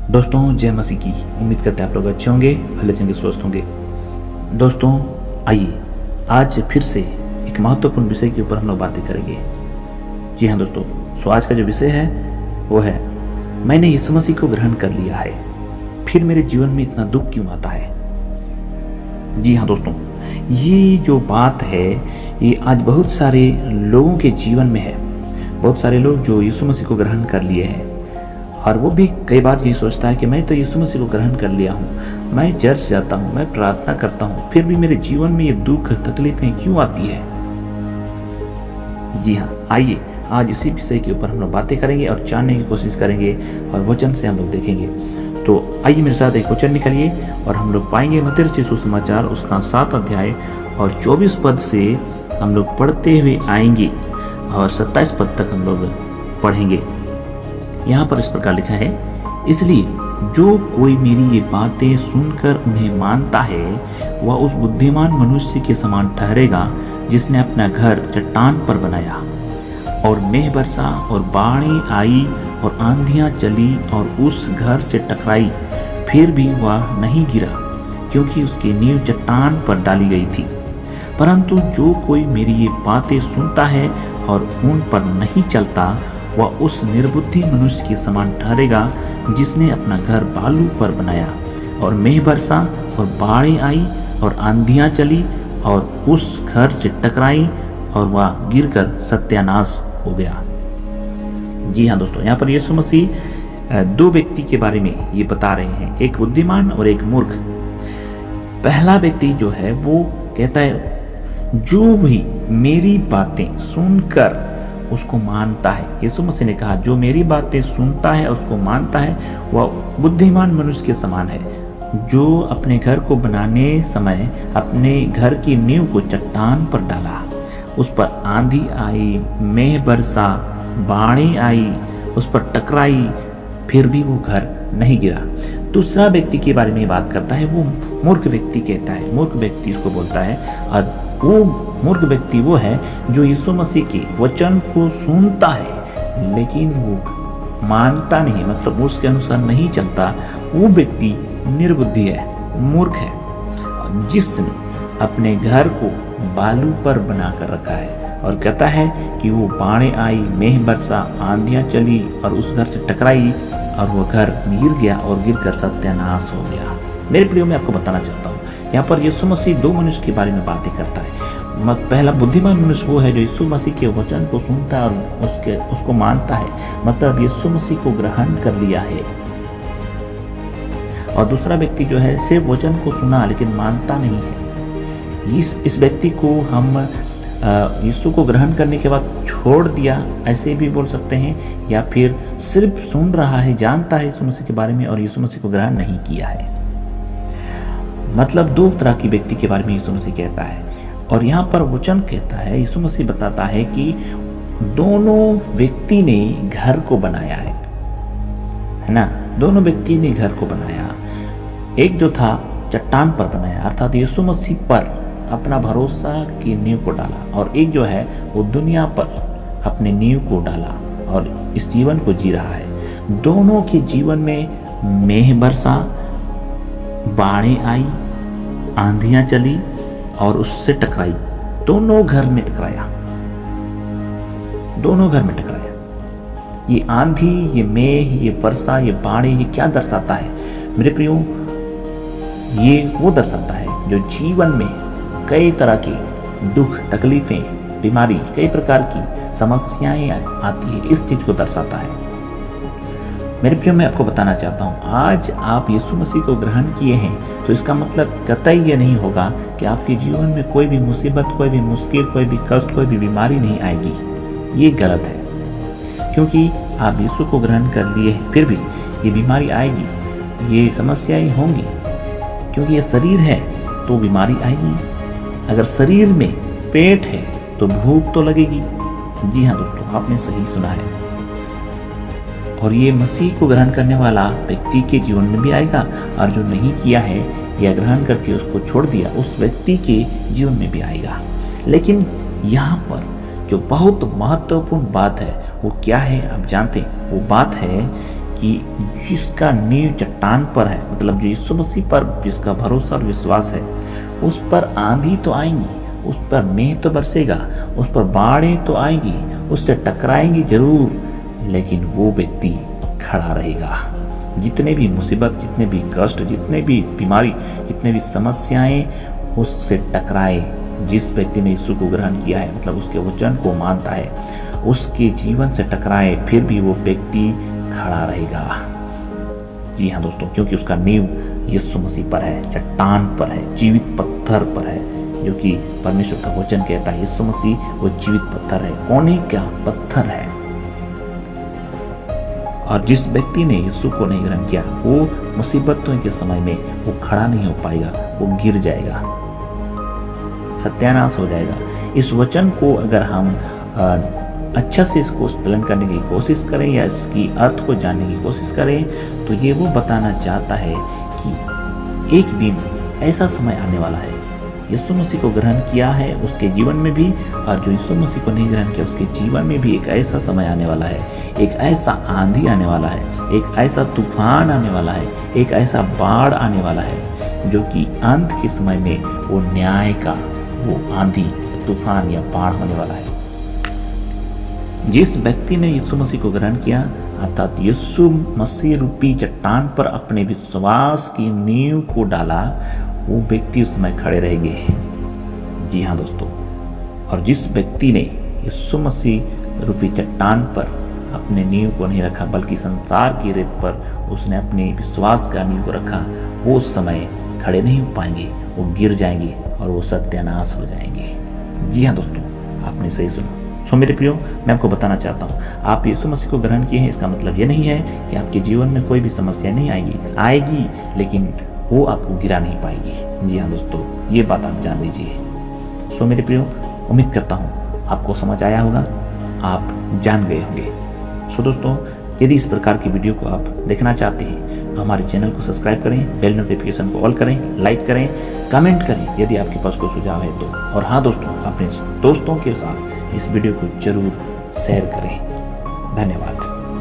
दोस्तों, जय मसीह की। उम्मीद करते हैं आप लोग अच्छे होंगे, भले चंगे स्वस्थ होंगे। दोस्तों, आइए आज फिर से एक महत्वपूर्ण विषय के ऊपर हम लोग बातें करेंगे। जी हाँ दोस्तों, सो आज का जो विषय है वो है मैंने यीशु मसीह को ग्रहण कर लिया है, फिर मेरे जीवन में इतना दुख क्यों आता है। जी हाँ दोस्तों, ये जो बात है ये आज बहुत सारे लोगों के जीवन में है। बहुत सारे लोग जो यीशु मसीह को ग्रहण कर लिए हैं और वो भी कई बार ये सोचता है कि मैं तो यीशु मसीह को ग्रहण कर लिया हूँ, मैं चर्च जाता हूँ, मैं प्रार्थना करता हूँ, फिर भी मेरे जीवन में ये दुख तकलीफें क्यों आती है। जी हाँ, आइए आज इसी विषय के ऊपर हम लोग बातें करेंगे और जानने की कोशिश करेंगे और वचन से हम लोग देखेंगे। तो आइए मेरे साथ एक वचन निकालिए और हम लोग पाएंगे मत्ती रचित सुसमाचार उसका 7 अध्याय और 24 पद से हम लोग पढ़ते हुए आएंगे और 27 पद तक हम लोग पढ़ेंगे। यहाँ पर इस प्रकार लिखा है, इसलिए जो कोई मेरी ये बातें सुनकर उन्हें मानता है वह उस बुद्धिमान मनुष्य के समान ठहरेगा जिसने अपना घर चट्टान पर बनाया। और मेघ बरसा और बाढ़ें आई और आंधियां चली और उस घर से टकराई, फिर भी वह नहीं गिरा क्योंकि उसकी नींव चट्टान पर डाली गई थी। परंतु जो कोई मेरी ये बातें सुनता है और उन पर नहीं चलता वह उस निर्बुद्धि मनुष्य के समान ठहरेगा जिसने अपना घर बालू पर बनाया। और मेघ बरसा और बाढ़ें आई और आंधियां चली और उस घर से टकराई और वह गिरकर सत्यानाश हो गया। जी हाँ दोस्तों, यहाँ पर यीशु मसीह दो व्यक्ति के बारे में ये बता रहे हैं, एक बुद्धिमान और एक मूर्ख। पहला व्यक्ति जो है वो कहता है जो भी मेरी बातें सुनकर उसको मानता है। यीशु मसीह ने कहा जो मेरी बातें सुनता है उसको मानता है वह बुद्धिमान मनुष्य के समान है, जो अपने घर को बनाने समय अपने घर की नींव को चट्टान पर डाला, उस पर आंधी आई, मेघ बरसा, बाढ़ें आई, उस पर टकराई, फिर भी वो घर नहीं गिरा। दूसरा व्यक्ति के बारे में बात करता है, वो मूर्ख व्यक्ति कहता है, मूर्ख व्यक्ति उसको बोलता है। और वो मूर्ख व्यक्ति वो है जो यीशु मसीह के वचन को सुनता है लेकिन वो मानता नहीं, मतलब उसके अनुसार नहीं चलता। वो व्यक्ति निर्बुद्धि है, मूर्ख है, जिसने अपने घर को बालू पर बना कर रखा है और कहता है कि वो बाढ़ें आई, मेघ बरसा, आंधियां चली और उस घर से टकराई और वो घर गिर गया और गिरकर सत्यानाश हो गया। मेरे प्रियो, मैं आपको बताना चाहता हूँ यहाँ पर यीशु मसीह दो मनुष्य के बारे में बातें करता है। पहला बुद्धिमान मनुष्य वो है जो यीशु मसीह के वचन को सुनता है और उसको मानता है, मतलब यीशु मसीह को ग्रहण कर लिया है। और दूसरा व्यक्ति जो है सिर्फ वचन को सुना लेकिन मानता नहीं है। इस व्यक्ति को हम यीशु को ग्रहण करने के बाद छोड़ दिया ऐसे भी बोल सकते हैं, या फिर सिर्फ सुन रहा है, जानता है यीशु मसीह के बारे में और यीशु मसीह को ग्रहण नहीं किया है। मतलब दो तरह की व्यक्ति के बारे में यीशु मसीह कहता है। और यहाँ पर वचन कहता है, यीशु मसीह बताता है कि दोनों व्यक्ति ने घर को बनाया है ना, दोनों व्यक्ति ने घर को बनाया। एक जो था चट्टान पर बनाया, अर्थात यीशु मसीह पर अपना भरोसा की नींव को डाला, और एक जो है वो दुनिया पर अपने नींव को डाला और इस जीवन को जी रहा है। दोनों के जीवन में मेघ बरसा, बाढ़ें आई, आंधियां चली और उससे टकराई, दोनों घर में टकराया, दोनों घर में टकराया। ये आंधी, ये मेघ, ये वर्षा, ये बाढ़ें, ये क्या दर्शाता है मेरे प्रियो? ये वो दर्शाता है जो जीवन में कई तरह की दुख, तकलीफें, बीमारी, कई प्रकार की समस्याएं आती है, इस चीज को दर्शाता है। मेरे प्रियो, मैं आपको बताना चाहता हूँ, आज आप यीशु मसीह को ग्रहण किए हैं तो इसका मतलब कतई ये नहीं होगा कि आपके जीवन में कोई भी मुसीबत, कोई भी मुश्किल, कोई भी कष्ट, कोई भी बीमारी नहीं आएगी। ये गलत है, क्योंकि आप यीशु को ग्रहण कर लिए हैं फिर भी ये बीमारी आएगी, ये समस्याएं होंगी, क्योंकि ये शरीर है तो बीमारी आएगी। अगर शरीर में पेट है तो भूख तो लगेगी। जी हाँ दोस्तों, आपने सही सुना है। और ये मसीह को ग्रहण करने वाला व्यक्ति के जीवन में भी आएगा, और जो नहीं किया है या ग्रहण करके उसको छोड़ दिया उस व्यक्ति के जीवन में भी आएगा। लेकिन यहाँ पर जो बहुत महत्वपूर्ण बात है वो क्या है आप जानते हैं? वो बात है कि जिसका नींव चट्टान पर है, मतलब जो यीशु मसीह पर जिसका भरोसा और विश्वास है, उस पर आंधी तो आएंगी, उस पर मेह तो बरसेगा, उस पर बाढ़ें तो आएंगी, उससे टकराएंगी जरूर, लेकिन वो व्यक्ति खड़ा रहेगा। जितने भी मुसीबत, जितने भी कष्ट, जितने भी बीमारी, जितने भी समस्याएं उससे टकराए, जिस व्यक्ति ने यीशु को ग्रहण किया है, मतलब उसके वचन को मानता है, उसके जीवन से टकराए फिर भी वो व्यक्ति खड़ा रहेगा। जी हाँ दोस्तों, क्योंकि उसका नींव यीशु मसीह पर है, चट्टान पर है, जीवित पत्थर पर है, जो कि परमेश्वर का वचन कहता है यीशु मसीह वो जीवित पत्थर है, कोने का पत्थर है। और जिस व्यक्ति ने यीशु को नहीं ग्रहण किया, वो मुसीबतों के समय में वो खड़ा नहीं हो पाएगा, वो गिर जाएगा, सत्यानाश हो जाएगा। इस वचन को अगर हम अच्छा से इसको पालन करने की कोशिश करें या इसकी अर्थ को जानने की कोशिश करें, तो ये वो बताना चाहता है कि एक दिन ऐसा समय आने वाला है, यीशु मसीह को ग्रहण किया है उसके जीवन में भी, और जो यीशु मसीह को नहीं ग्रहण किया उसके जीवन में भी एक ऐसा समय आने वाला है, एक ऐसा आंधी आने वाला है, एक ऐसा तूफान आने वाला है, एक ऐसा बाढ़ आने वाला है, जो कि अंत के समय में वो न्याय का वो आंधी, तूफान या बाढ़ होने वाला है। जिस व्यक्ति ने यीशु मसीह को ग्रहण किया, अर्थात यीशु मसीह रूपी चट्टान पर अपने विश्वास की नींव को डाला, वो व्यक्ति उस समय खड़े रहेंगे। जी हाँ दोस्तों, और जिस व्यक्ति ने यीशु मसीह रूपी चट्टान पर अपने नींव को नहीं रखा, बल्कि संसार की रेत पर उसने अपने विश्वास का नींव को रखा, वो उस समय खड़े नहीं हो पाएंगे, वो गिर जाएंगे और वो सत्यानाश हो जाएंगे। जी हाँ दोस्तों, आपने सही सुना। सो मेरे प्रियो, मैं आपको बताना चाहता हूँ, आप यीशु मसीह को ग्रहण किए हैं, इसका मतलब ये नहीं है कि आपके जीवन में कोई भी समस्या नहीं आएगी, लेकिन वो आपको गिरा नहीं पाएगी। जी हाँ दोस्तों, ये बात आप जान लीजिए। सो मेरे प्रियो, उम्मीद करता हूँ आपको समझ आया होगा, आप जान गए होंगे। सो दोस्तों, यदि इस प्रकार की वीडियो को आप देखना चाहते हैं तो हमारे चैनल को सब्सक्राइब करें, बेल नोटिफिकेशन को ऑल करें, लाइक करें, कमेंट करें यदि आपके पास कोई सुझाव है तो। और हाँ दोस्तों, अपने दोस्तों के साथ इस वीडियो को जरूर शेयर करें। धन्यवाद।